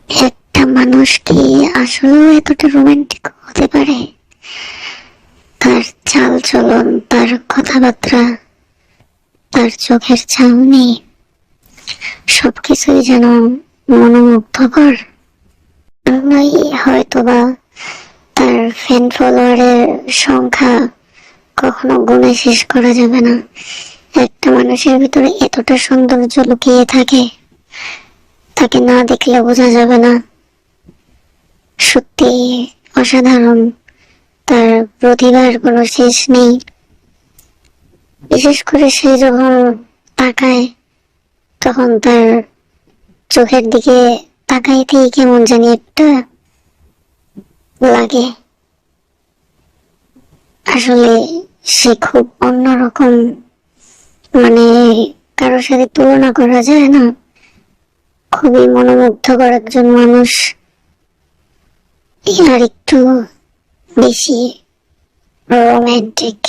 একটা মানুষ কি আসলেও এতটা রোমান্টিক হতে পারে? তার চাল চলন, তার কথাবার্তা, তার চোখের চাহনি, সবকিছুই যেন মনোমুগ্ধকর। জন্যই হয়তোবা তার ফ্যান ফলোয়ারের সংখ্যা কখনো গুণে শেষ করা যাবে না। একটা মানুষের ভিতরে এতটা সৌন্দর্য লুকিয়ে থাকে, তাকে না দেখলে বোঝা যাবে না। সত্যি অসাধারণ, তার প্রতিভার কোনো শেষ নেই। বিশেষ করে সে যখন তাকায়, তখন তার চোখের দিকে তাকাইতেই কেমন জানি একটা লাগে। আসলে সে খুব অন্যরকম, মানে কারোর সাথে তুলনা করা যায় না। খুবই মনোমুগ্ধকর একজন মানুষ, আর একটু বেশি রোমান্টিক।